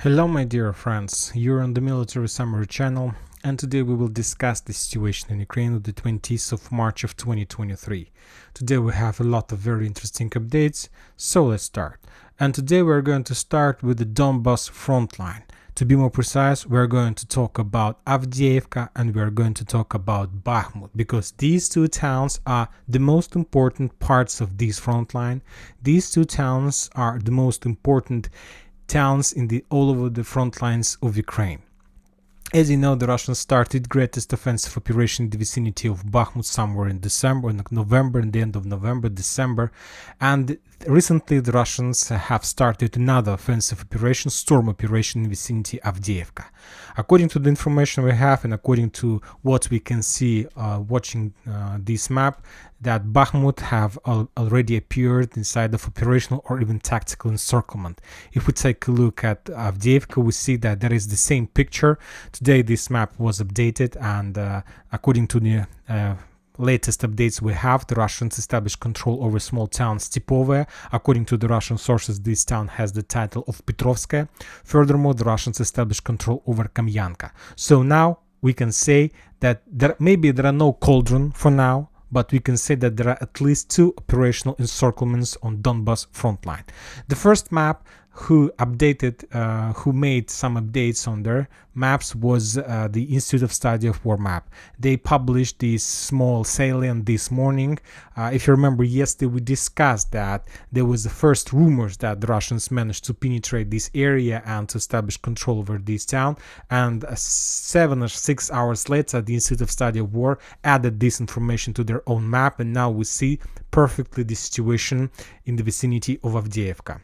Hello my dear friends, you're on the Military Summary channel, and today we will discuss the situation in Ukraine on the 20th of March of 2023. Today we have a lot of very interesting updates, so let's start. And today we're going to start with the Donbass Frontline. To be more precise, we're going to talk about Avdiivka and we're going to talk about Bakhmut, because these two towns are the most important parts of this frontline. These two towns are the most important towns in all over the front lines of Ukraine. As you know, the Russians started greatest offensive operation in the vicinity of Bakhmut somewhere in December, in November, in the end of November, December, and recently the Russians have started another offensive operation, storm operation in the vicinity of Avdiivka. According to the information we have and according to what we can see watching this map, that Bakhmut have already appeared inside of operational or even tactical encirclement. If we take a look at Avdiivka, we see that there is the same picture. Today this map was updated, and according to the latest updates we have, the Russians established control over small town Stepovaya. According to the Russian sources, this town has the title of Petrovskaya. Furthermore, the Russians established control over Kamyanka. So now we can say that maybe there are no Cauldron for now, but we can say that there are at least two operational encirclements on Donbass frontline. The first map who made some updates on their maps was the Institute of Study of War map. They published this small salient this morning. If you remember, yesterday we discussed that there was the first rumors that the Russians managed to penetrate this area and to establish control over this town, and 7 or 6 hours later the Institute of Study of War added this information to their own map, and now we see perfectly the situation in the vicinity of Avdiivka.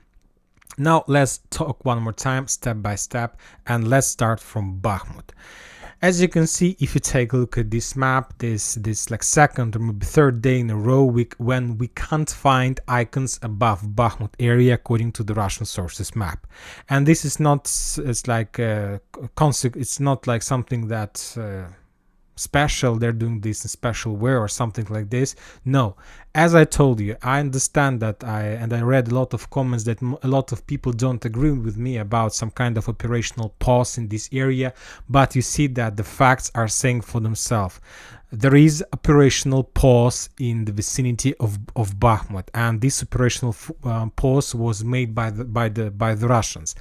Now let's talk one more time, step by step, and let's start from Bakhmut. As you can see, if you take a look at this map, this like second or maybe third day in a row when we can't find icons above Bakhmut area according to the Russian sources map. And this is not, it's not like something that special, they're doing this in special way or something like this. No, as I told you, I understand that I read a lot of comments that a lot of people don't agree with me about some kind of operational pause in this area, but you see that the facts are saying for themselves. There is operational pause in the vicinity of Bakhmut, and this operational pause was made by the Russians.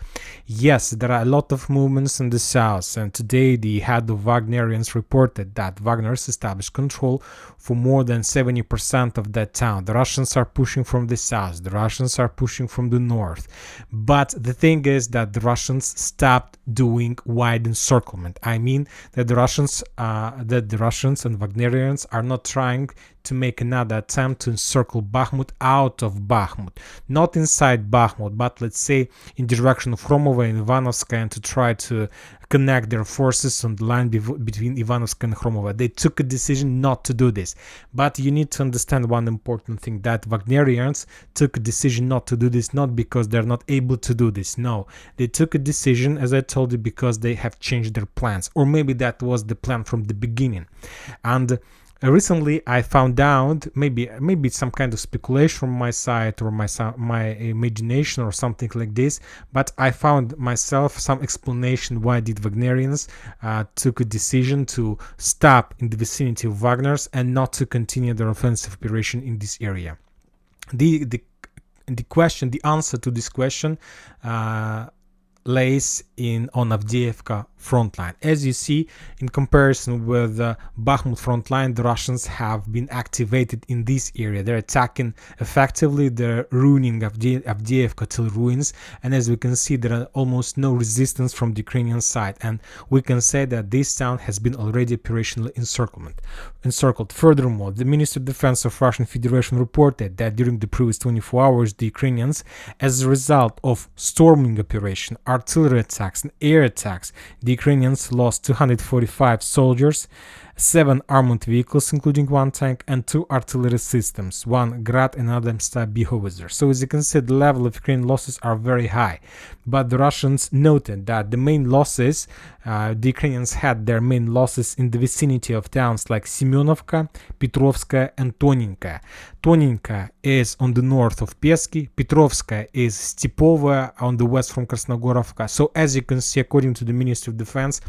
Yes, there are a lot of movements in the south, and today the head of Wagnerians reported that Wagner's established control for more than 70% of that town. The Russians are pushing from the south, the Russians are pushing from the north, but the thing is that the Russians stopped doing wide encirclement. I mean that the Russians and Wagnerians are not trying to make another attempt to encircle Bakhmut out of Bakhmut, not inside Bakhmut, but let's say in direction of Khromovo and Ivanovska, and to try to connect their forces on the line between Ivanovska and Khromovo. They took a decision not to do this, but you need to understand one important thing, that Wagnerians took a decision not to do this not because they're not able to do this. No, they took a decision, as I told you, because they have changed their plans, or maybe that was the plan from the beginning. And recently I found out, maybe it's some kind of speculation from my side or my imagination or something like this, but I found myself some explanation why did Wagnerians took a decision to stop in the vicinity of Wagner's and not to continue their offensive operation in this area. The answer to this question lays on Avdiivka frontline. As you see, in comparison with the Bakhmut frontline, the Russians have been activated in this area. They're attacking effectively, they're ruining Avdiivka till ruins, and as we can see, there are almost no resistance from the Ukrainian side, and we can say that this town has been already operationally encircled. Furthermore, the Ministry of Defense of Russian Federation reported that during the previous 24 hours, the Ukrainians, as a result of storming operation, artillery attacks and air attacks, the Ukrainians lost 245 soldiers, 7 armored vehicles, including 1 tank, and 2 artillery systems, 1 Grad and another Behovizer. So as you can see, the level of Ukrainian losses are very high. But the Russians noted that the main losses, the Ukrainians had their main losses in the vicinity of towns like Semyonovka, Petrovskaya, and Toninka. Toninka is on the north of Pesky, Petrovskaya is Stepova on the west from Krasnogorovka. So as you can see, according to the Ministry of Defense,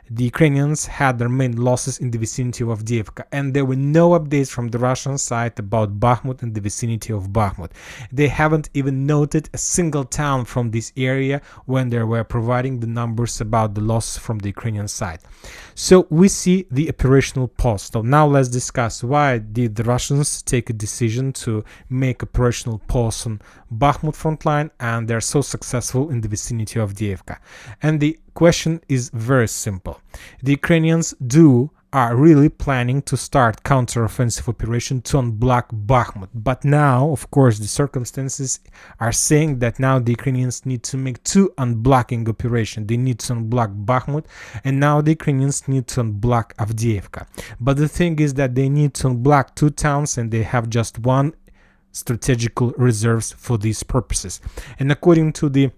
the Ukrainians had their main losses in the vicinity of Avdiivka, and there were no updates from the Russian side about Bakhmut and the vicinity of Bakhmut. They haven't even noted a single town from this area when they were providing the numbers about the losses from the Ukrainian side. So we see the operational pause. So now let's discuss why did the Russians take a decision to make operational pause on Bakhmut front line, and they're so successful in the vicinity of Avdiivka. And the question is very simple. The Ukrainians are really planning to start counter-offensive operation to unblock Bakhmut. But now, of course, the circumstances are saying that now the Ukrainians need to make 2 unblocking operations. They need to unblock Bakhmut, and now the Ukrainians need to unblock Avdiivka. But the thing is that they need to unblock 2 towns, and they have just 1 strategical reserves for these purposes. And according to the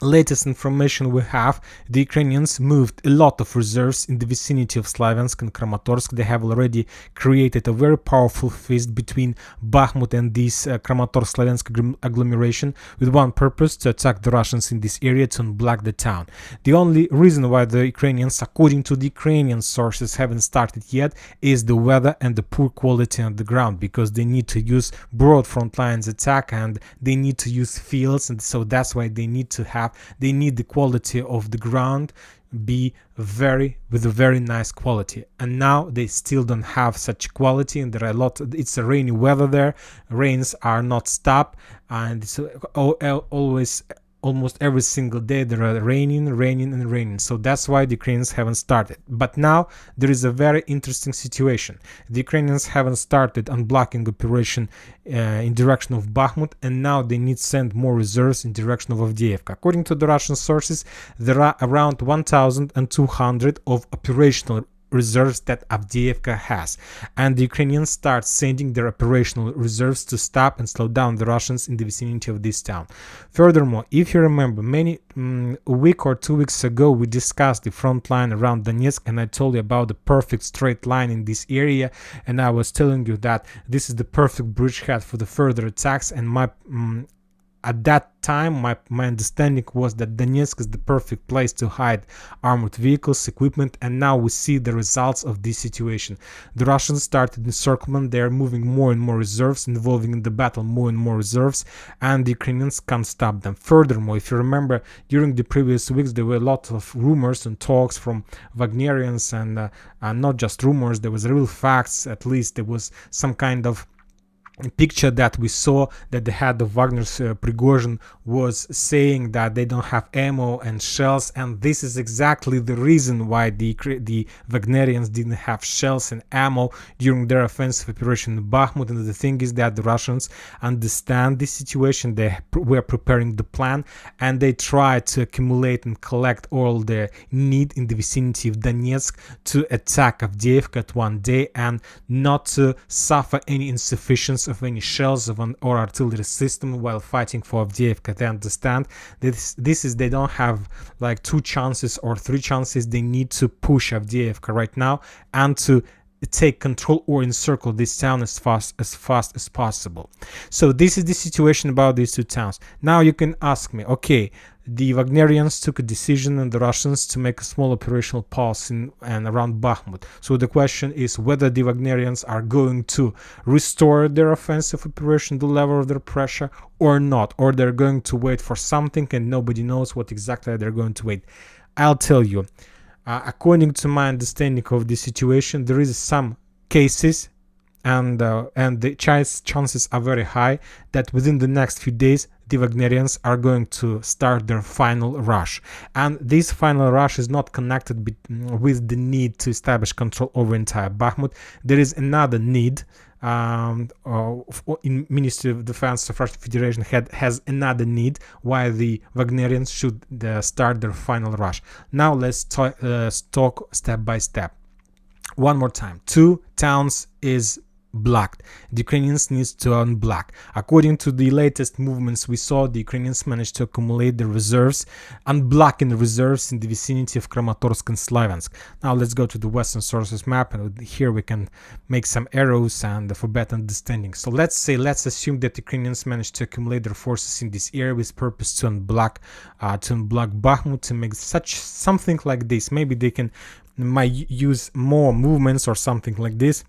latest information we have, the Ukrainians moved a lot of reserves in the vicinity of Slavyansk and Kramatorsk. They have already created a very powerful fist between Bakhmut and this Kramatorsk-Slavyansk agglomeration with one purpose: to attack the Russians in this area, to unblock the town. The only reason why the Ukrainians, according to the Ukrainian sources, haven't started yet is the weather and the poor quality on the ground, because they need to use broad front lines attack and they need to use fields, and so that's why they need the quality of the ground be with a very nice quality, and now they still don't have such quality, and there are it's a rainy weather there. Rains are not stop, and it's almost every single day there are raining. So that's why the Ukrainians haven't started. But now there is a very interesting situation. The Ukrainians haven't started unblocking operation in direction of Bakhmut, and now they need to send more reserves in direction of Avdiivka. According to the Russian sources, there are around 1,200 of operational reserves that Avdiivka has, and the Ukrainians start sending their operational reserves to stop and slow down the Russians in the vicinity of this town. Furthermore, if you remember, a week or 2 weeks ago we discussed the front line around Donetsk, and I told you about the perfect straight line in this area, and I was telling you that this is the perfect bridgehead for the further attacks, and at that time, my understanding was that Donetsk is the perfect place to hide armored vehicles, equipment, and now we see the results of this situation. The Russians started encirclement, they are moving more and more reserves, involving in the battle more and more reserves, and the Ukrainians can't stop them. Furthermore, if you remember, during the previous weeks, there were a lot of rumors and talks from Wagnerians, and not just rumors, there was real facts. At least there was some kind of picture that we saw that the head of Wagner's Prigozhin was saying that they don't have ammo and shells, and this is exactly the reason why the Wagnerians didn't have shells and ammo during their offensive operation in Bakhmut. And the thing is that the Russians understand this situation, they were preparing the plan, and they try to accumulate and collect all the need in the vicinity of Donetsk to attack Avdiivka at one day and not to suffer any insufficiency of any shells or artillery system while fighting for Avdiivka. They understand that they don't have like 2 chances or 3 chances. They need to push Avdiivka right now and to take control or encircle this town as fast as possible. So this is the situation about these 2 towns. Now you can ask me, okay, the Wagnerians took a decision and the Russians to make a small operational pause in and around Bakhmut. So the question is whether the Wagnerians are going to restore their offensive operation, the level of their pressure, or not, or they're going to wait for something and nobody knows what exactly they're going to wait. I'll tell you. According to my understanding of the situation, there is some cases, and the chances are very high that within the next few days the Wagnerians are going to start their final rush. And this final rush is not connected with the need to establish control over entire Bakhmut. There is another need. In Ministry of Defense of Russian Federation has another need why the Wagnerians should start their final rush. Now let's talk step by step. One more time, 2 towns is blocked. The Ukrainians need to unblock. According to the latest movements we saw, the Ukrainians managed to accumulate the reserves, unblocking the reserves in the vicinity of Kramatorsk and Slaviansk. Now let's go to the Western sources map, and here we can make some arrows and for better understanding. So let's assume that the Ukrainians managed to accumulate their forces in this area with purpose to unblock Bakhmut, to make something like this. Maybe they might use more movements or something like this.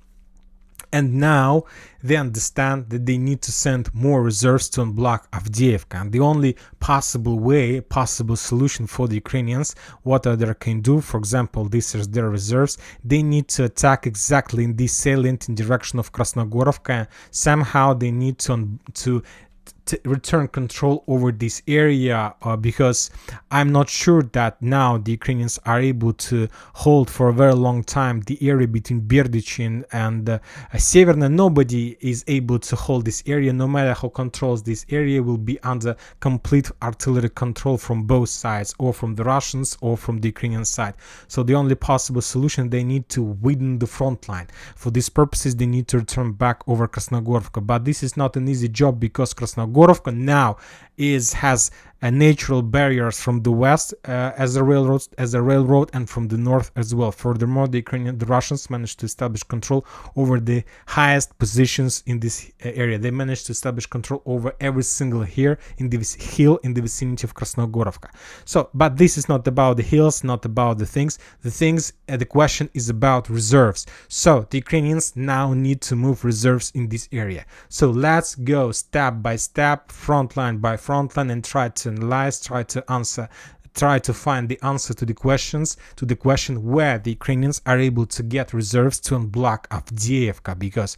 And now they understand that they need to send more reserves to unblock Avdiivka. And the only possible solution for the Ukrainians, what they can do, for example, this is their reserves, they need to attack exactly in this salient in direction of Krasnogorovka. Somehow they need to return control over this area, because I'm not sure that now the Ukrainians are able to hold for a very long time the area between Berdichin and Severna. Nobody is able to hold this area. No matter who controls this area will be under complete artillery control from both sides, or from the Russians or from the Ukrainian side. So the only possible solution, they need to widen the front line. For these purposes, they need to return back over Krasnogorovka. But this is not an easy job, because Krasnogorovka now has natural barriers from the west as a railroad and from the north as well. Furthermore, the Russians managed to establish control over the highest positions in this area. They managed to establish control over every single hill in the vicinity of Krasnogorovka. So, but this is not about the hills, not about the things. The question is about reserves. So the Ukrainians now need to move reserves in this area. So let's go step by step, front line by front line, and try to analyze, try to find the answer to the question where the Ukrainians are able to get reserves to unblock Avdiivka. Because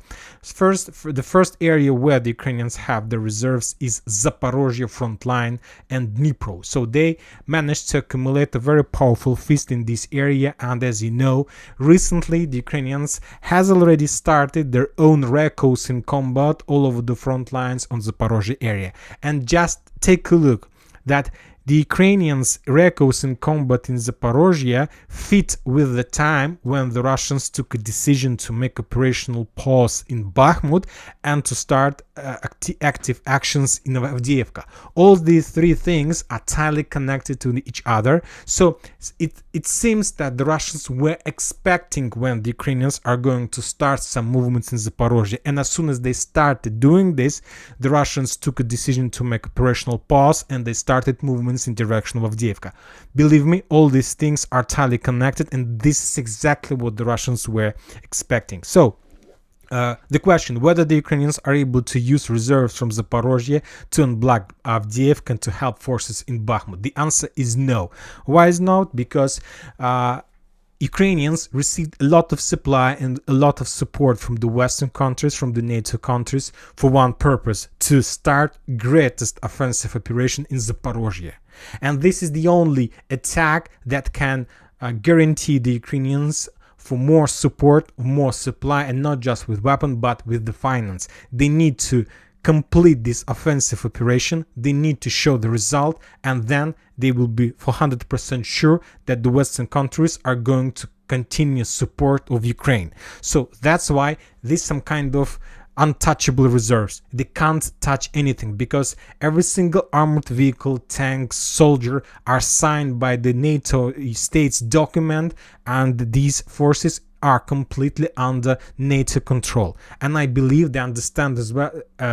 the first area where the Ukrainians have the reserves is Zaporozhye front line and Dnipro. So they managed to accumulate a very powerful fist in this area. And as you know, recently the Ukrainians has already started their own recos in combat all over the front lines on the Zaporozhye area. And just take a look that the Ukrainians' recos in combat in Zaporozhye fit with the time when the Russians took a decision to make operational pause in Bakhmut and to start active actions in Avdiivka. All these three things are tightly connected to each other. So it seems that the Russians were expecting when the Ukrainians are going to start some movements in Zaporozhye. And as soon as they started doing this, the Russians took a decision to make operational pause and they started movements in direction of Avdiivka. Believe me, all these things are tightly connected, and this is exactly what the Russians were expecting. So the question whether the Ukrainians are able to use reserves from Zaporozhye to unblock Avdiivka and to help forces in Bakhmut, the answer is no. Why is not? Because Ukrainians received a lot of supply and a lot of support from the Western countries, from the NATO countries, for one purpose: to start greatest offensive operation in Zaporozhye. And this is the only attack that can guarantee the Ukrainians for more support, more supply, and not just with weapon, but with the finance. They need to complete this offensive operation, they need to show the result, and then they will be 100% sure that the Western countries are going to continue support of Ukraine. So that's why this some kind of untouchable reserves. They can't touch anything, because every single armored vehicle, tank, soldier are signed by the NATO states document, and these forces are completely under NATO control. And I believe they understand as well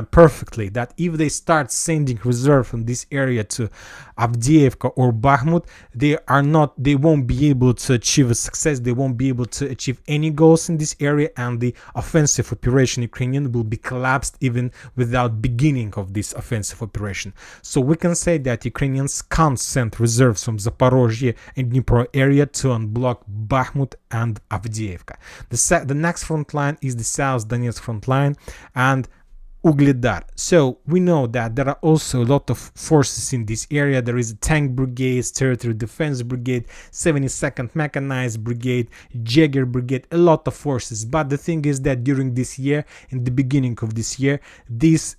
perfectly that if they start sending reserve from this area to Avdiivka or Bakhmut, they won't be able to achieve a success. They won't be able to achieve any goals in this area, and the offensive operation Ukrainian will be collapsed even without beginning of this offensive operation. So we can say that Ukrainians can't send reserves from Zaporozhye and Dnipro area to unblock Bakhmut and Avdiivka. The next front line is the South Donetsk front line, and Ugledar. So we know that there are also a lot of forces in this area. There is a tank brigade, territory defense brigade, 72nd mechanized brigade, Jaeger brigade, a lot of forces. But the thing is that during this year, in the beginning of this year,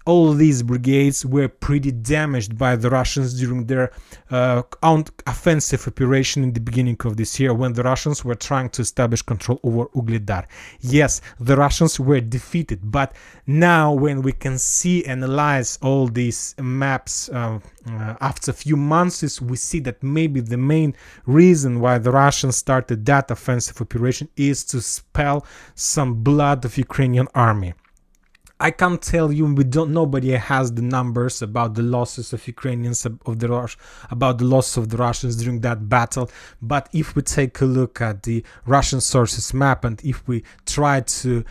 all these brigades were pretty damaged by the Russians during their offensive operation in the beginning of this year, when the Russians were trying to establish control over Ugledar. Yes, the Russians were defeated, but now when we can analyze all these maps after a few months, we see that maybe the main reason why the Russians started that offensive operation is to spill some blood of Ukrainian army. I can't tell you, nobody has the numbers about the losses of Ukrainians, about the loss of the Russians during that battle. But if we take a look at the Russian sources map, and if we try to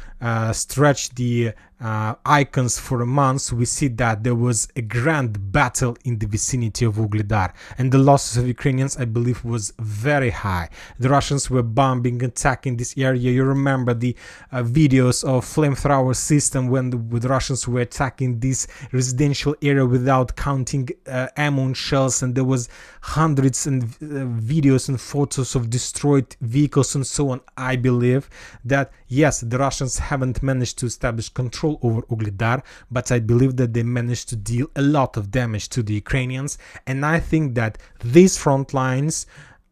stretch the icons for a month, we see that there was a grand battle in the vicinity of Ugledar, and the losses of Ukrainians, I believe, was very high. The Russians were bombing, attacking this area. You remember the videos of flamethrower system when the Russians were attacking this residential area without counting ammo and shells, and there was hundreds and videos and photos of destroyed vehicles and so on. I believe that yes, the Russians haven't managed to establish control over Ugledar, but I believe that they managed to deal a lot of damage to the Ukrainians, and I think that these front lines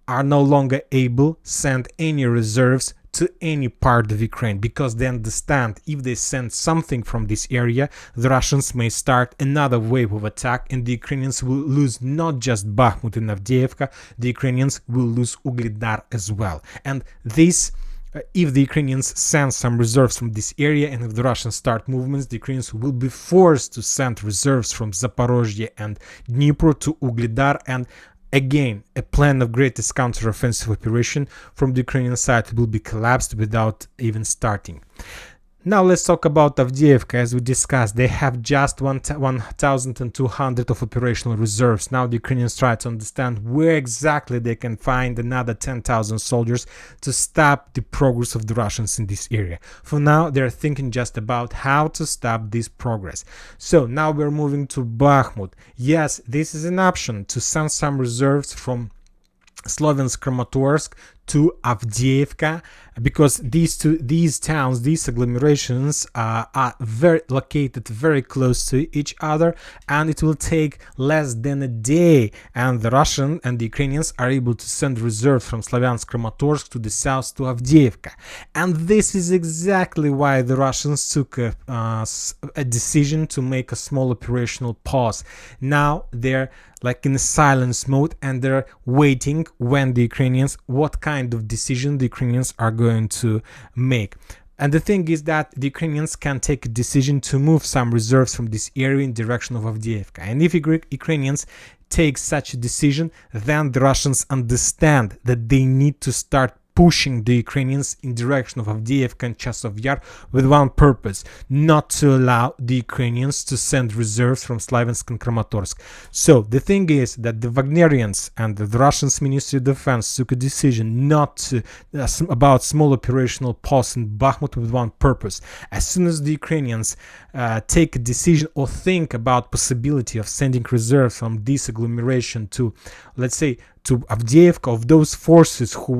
are no longer able to send any reserves to any part of Ukraine, because they understand if they send something from this area, the Russians may start another wave of attack, and the Ukrainians will lose not just Bakhmut and Avdiivka, the Ukrainians will lose Ugledar as well. And this, if the Ukrainians send some reserves from this area, and if the Russians start movements, the Ukrainians will be forced to send reserves from Zaporozhye and Dnipro to Ugledar, and again, a plan of greatest counter-offensive operation from the Ukrainian side will be collapsed without even starting. Now let's talk about Avdiivka. As we discussed, they have just 1,200 of operational reserves. Now the Ukrainians try to understand where exactly they can find another 10,000 soldiers to stop the progress of the Russians in this area. For now, they're thinking just about how to stop this progress. So now we're moving to Bakhmut. Yes, this is an option to send some reserves from Sloviansk-Kramatorsk to Avdiivka, because these towns, these agglomerations are located very close to each other, and it will take less than a day, and the Russian and the Ukrainians are able to send reserves from Sloviansk-Kramatorsk to the south to Avdiivka. And this is exactly why the Russians took a decision to make a small operational pause. Now they're like in a silence mode, and they're waiting when the Ukrainians, what kind of decision the Ukrainians are going to make. And the thing is that the Ukrainians can take a decision to move some reserves from this area in direction of Avdiivka. And if Ukrainians take such a decision, then the Russians understand that they need to start pushing the Ukrainians in direction of Avdiivka and Chasiv Yar with one purpose: not to allow the Ukrainians to send reserves from Slaviansk and Kramatorsk. So the thing is that the Wagnerians and the Russians Ministry of Defense took a decision not to about small operational pause in Bakhmut with one purpose. As soon as the Ukrainians take a decision or think about possibility of sending reserves from this agglomeration to, let's say, to Avdiivka, of those forces who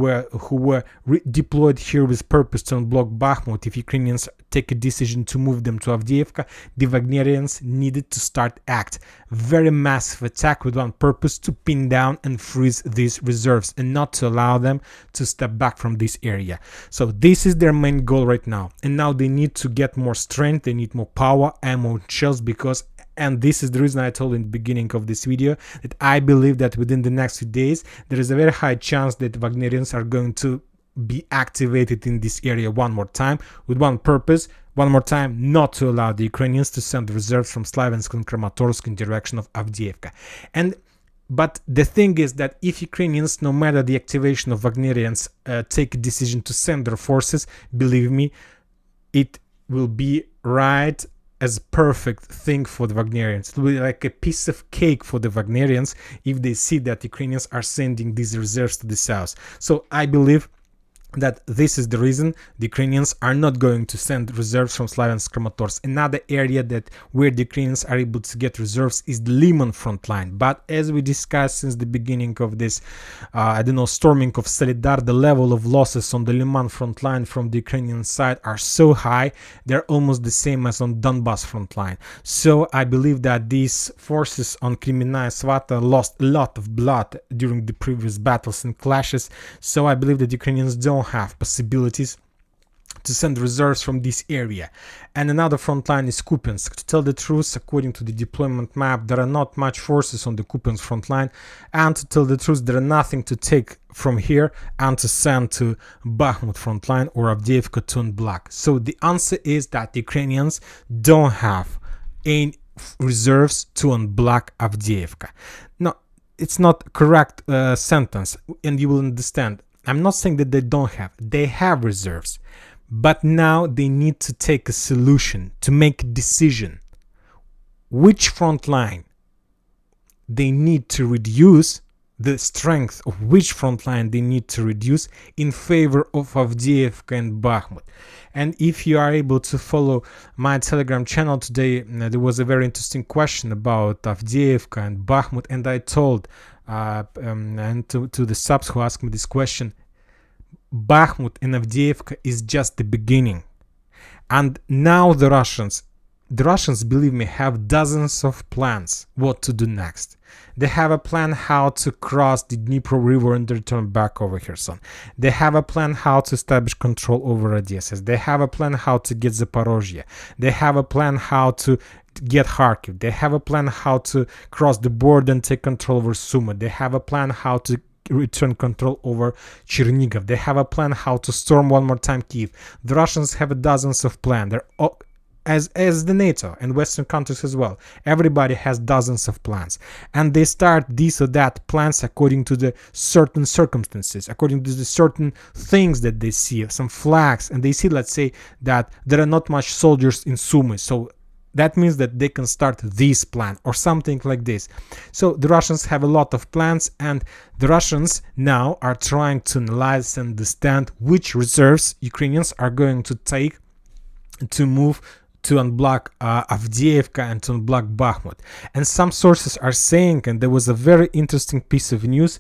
were deployed here with purpose to unblock Bakhmut, if Ukrainians take a decision to move them to Avdiivka, the Wagnerians needed to start act. Very massive attack with one purpose: to pin down and freeze these reserves and not to allow them to step back from this area. So this is their main goal right now. And now they need to get more strength, they need more power, ammo, shells, because, and this is the reason I told in the beginning of this video, that I believe that within the next few days there is a very high chance that Wagnerians are going to be activated in this area one more time with one purpose: one more time, not to allow the Ukrainians to send reserves from Slaviansk and Kramatorsk in direction of Avdiivka. But the thing is that if Ukrainians, no matter the activation of Wagnerians, take a decision to send their forces, believe me, it will be right as a perfect thing for the Wagnerians. It will be like a piece of cake for the Wagnerians if they see that Ukrainians are sending these reserves to the south. So I believe that this is the reason the Ukrainians are not going to send reserves from Slaviansk Kramatorsk. Another area that where the Ukrainians are able to get reserves is the Liman front line. But as we discussed since the beginning of this, storming of Solidar, the level of losses on the Liman front line from the Ukrainian side are so high, they're almost the same as on Donbass front line. So I believe that these forces on Kremenная Svata lost a lot of blood during the previous battles and clashes. So I believe that Ukrainians don't have possibilities to send reserves from this area. And another front line is Kupiansk. To tell the truth, according to the deployment map, there are not much forces on the Kupiansk front line, and to tell the truth, there are nothing to take from here and to send to Bakhmut front line or Avdiivka to unblock. So the answer is that the Ukrainians don't have any reserves to unblock Avdiivka. No, it's not correct sentence, and you will understand. I'm not saying that they don't have. They have reserves. But now they need to take a solution, to make a decision. Which front line they need to reduce, the strength of which front line they need to reduce in favor of Avdiivka and Bakhmut. And if you are able to follow my Telegram channel today, there was a very interesting question about Avdiivka and Bakhmut, and I told and to the subs who asked me this question, Bakhmut and Avdiivka is just the beginning. And now the Russians, believe me, have dozens of plans what to do next. They have a plan how to cross the Dnipro River and return back over Kherson. They have a plan how to establish control over Odessa. They have a plan how to get Zaporozhye. They have a plan how to get Kharkiv. They have a plan how to cross the border and take control over Sumy. They have a plan how to return control over Chernigov. They have a plan how to storm one more time Kiev. The Russians have dozens of plans. They're all, as the NATO and Western countries as well. Everybody has dozens of plans, and they start this or that plans according to the certain circumstances, according to the certain things that they see, some flags, and they see, let's say, that there are not much soldiers in Sumy, so that means that they can start this plan or something like this. So the Russians have a lot of plans, and the Russians now are trying to analyze and understand which reserves Ukrainians are going to take to move to unblock Avdiivka and to unblock Bakhmut. And some sources are saying, and there was a very interesting piece of news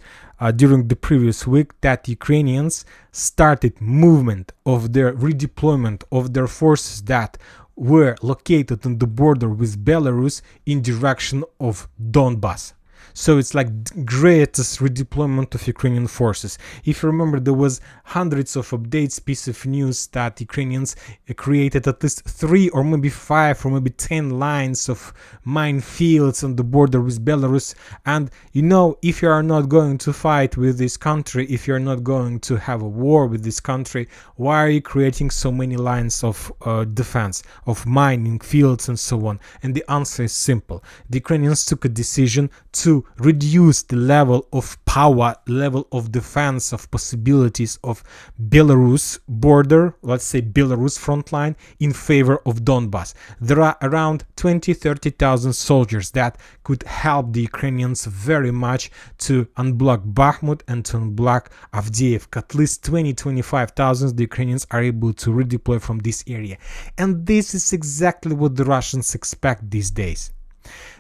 during the previous week, that Ukrainians started movement of their redeployment of their forces that were located on the border with Belarus in direction of Donbass. So it's like greatest redeployment of Ukrainian forces. If you remember, there was hundreds of updates, piece of news that Ukrainians created at least 3 or maybe 5 or maybe 10 lines of minefields on the border with Belarus. And you know, if you are not going to fight with this country, if you're not going to have a war with this country, why are you creating so many lines of defense, of mining fields and so on? And the answer is simple. The Ukrainians took a decision to reduce the level of power, level of defense, of possibilities of Belarus border, let's say Belarus front line, in favor of Donbass. There are around 20-30,000 soldiers that could help the Ukrainians very much to unblock Bakhmut and to unblock Avdiivka. At least 20-25,000 the Ukrainians are able to redeploy from this area. And this is exactly what the Russians expect these days.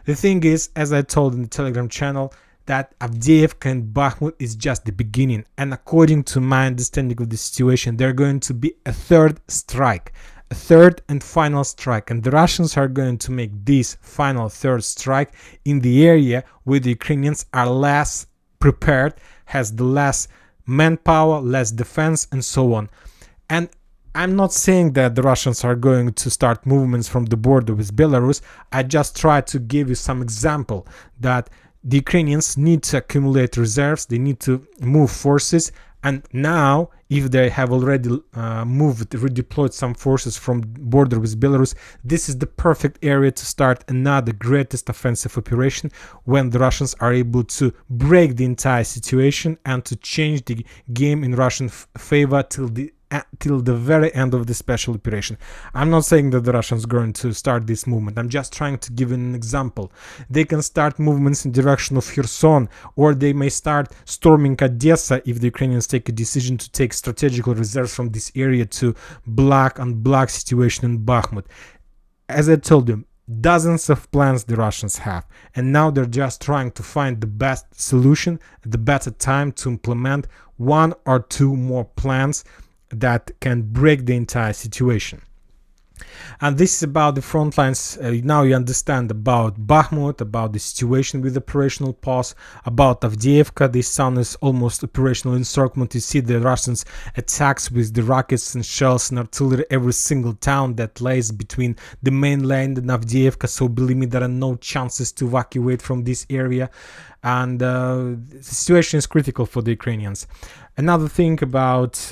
The thing is, as I told in the Telegram channel, that Avdiivka and Bakhmut is just the beginning, and according to my understanding of the situation, there's going to be a third strike, a third and final strike, and the Russians are going to make this final third strike in the area where the Ukrainians are less prepared, has the less manpower, less defense, and so on. And I'm not saying that the Russians are going to start movements from the border with Belarus. I just try to give you some example that the Ukrainians need to accumulate reserves, they need to move forces, and now if they have already redeployed some forces from border with Belarus, this is the perfect area to start another greatest offensive operation when the Russians are able to break the entire situation and to change the game in Russian favor till the till the very end of the special operation. I'm not saying that the Russians are going to start this movement. I'm just trying to give an example. They can start movements in direction of Kherson, or they may start storming Odessa if the Ukrainians take a decision to take strategical reserves from this area to black situation in Bakhmut. As I told you, dozens of plans the Russians have, and now they're just trying to find the best solution, the better time to implement one or two more plans that can break the entire situation. And this is about the front lines. Now you understand about Bakhmut, about the situation with operational pause, about Avdiivka. This town is almost operational encirclement. You see the Russians attacks with the rockets and shells and artillery every single town that lays between the mainland and Avdiivka. So believe me, there are no chances to evacuate from this area. And the situation is critical for the Ukrainians. Another thing about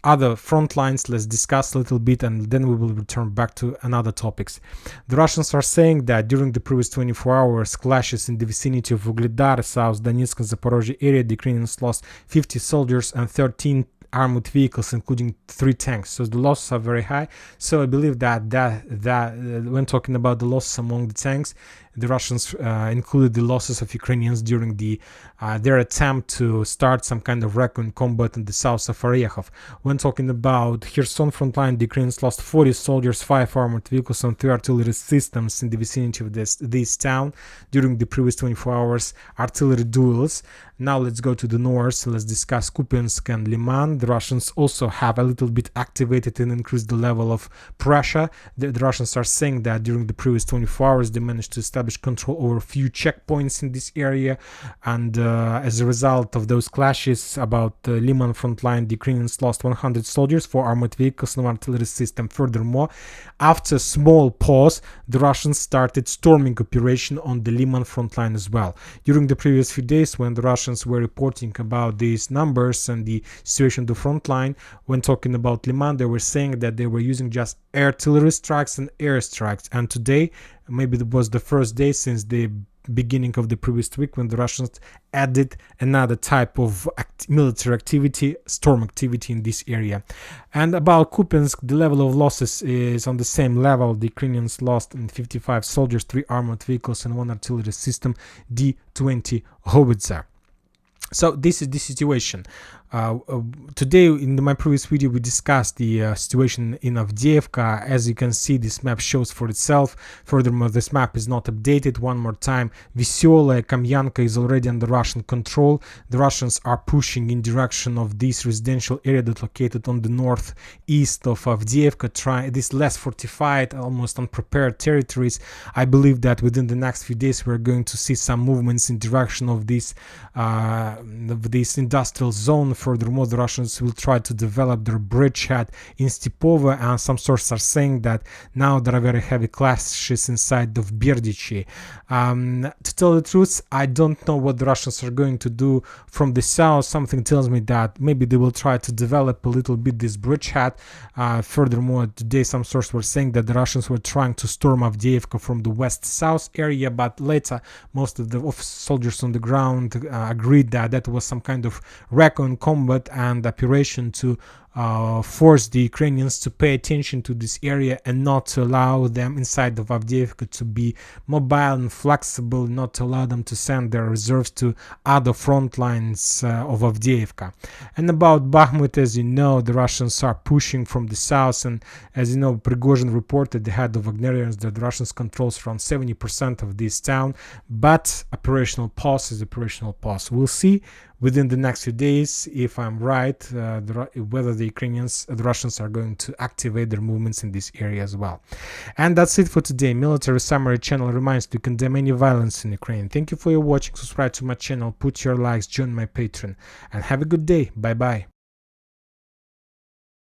other front lines, let's discuss a little bit, and then we will return back to another topics. The Russians are saying that during the previous 24 hours, clashes in the vicinity of Ugledar, South Donetsk and Zaporozhye area, the Ukrainians lost 50 soldiers and 13 armored vehicles, including 3 tanks. So the losses are very high. So I believe that when talking about the losses among the tanks, the Russians included the losses of Ukrainians during their attempt to start some kind of recon combat in the south of Orykhov. When talking about Kherson frontline, the Ukrainians lost 40 soldiers, 5 armored vehicles, and 3 artillery systems in the vicinity of this town during the previous 24 hours artillery duels. Now let's go to the north. Let's discuss Kupiansk and Liman. The Russians also have a little bit activated and increased the level of pressure. The Russians are saying that during the previous 24 hours they managed to establish control over a few checkpoints in this area, and as a result of those clashes about Liman frontline, the Ukrainians lost 100 soldiers, 4 armored vehicles, no artillery system. Furthermore, after a small pause, the Russians started storming operation on the Liman frontline as well. During the previous few days, when the Russians were reporting about these numbers and the situation on the front line, when talking about Liman, they were saying that they were using just artillery strikes and air strikes. And today, maybe it was the first day since the beginning of the previous week when the Russians added another type of military activity, storm activity in this area. And about Kupiansk, the level of losses is on the same level. The Ukrainians lost 55 soldiers, 3 armored vehicles, and 1 artillery system, D-20 Howitzer. So this is the situation. Today in my previous video we discussed the situation in Avdiivka. As you can see, this map shows for itself. Furthermore, this map is not updated. One more time, Veselaya, Kamyanka is already under Russian control. The Russians are pushing in direction of this residential area that located on the northeast of Avdiivka, this less fortified, almost unprepared territories. I believe that within the next few days we're going to see some movements in direction of this industrial zone. Furthermore, the Russians will try to develop their bridgehead in Stepova, and some sources are saying that now there are very heavy clashes inside of Berdichi. To tell the truth, I don't know what the Russians are going to do from the south. Something tells me that maybe they will try to develop a little bit this bridgehead. Furthermore, today some sources were saying that the Russians were trying to storm Avdiivka from the west-south area, but later most of the soldiers on the ground agreed that that was some kind of recon combat and operation to force the Ukrainians to pay attention to this area and not to allow them inside of Avdiivka to be mobile and flexible, not to allow them to send their reserves to other front lines of Avdiivka. And about Bakhmut, as you know, the Russians are pushing from the south, and as you know, Prigozhin reported, the head of Wagnerians, that the Russians controls around 70% of this town, but operational pause is operational pause. We'll see within the next few days if I'm right, whether the Russians are going to activate their movements in this area as well. And that's it for today. Military Summary channel reminds to condemn any violence in Ukraine. Thank you for your watching. Subscribe to my channel, put your likes, join my Patreon, and have a good day. Bye bye.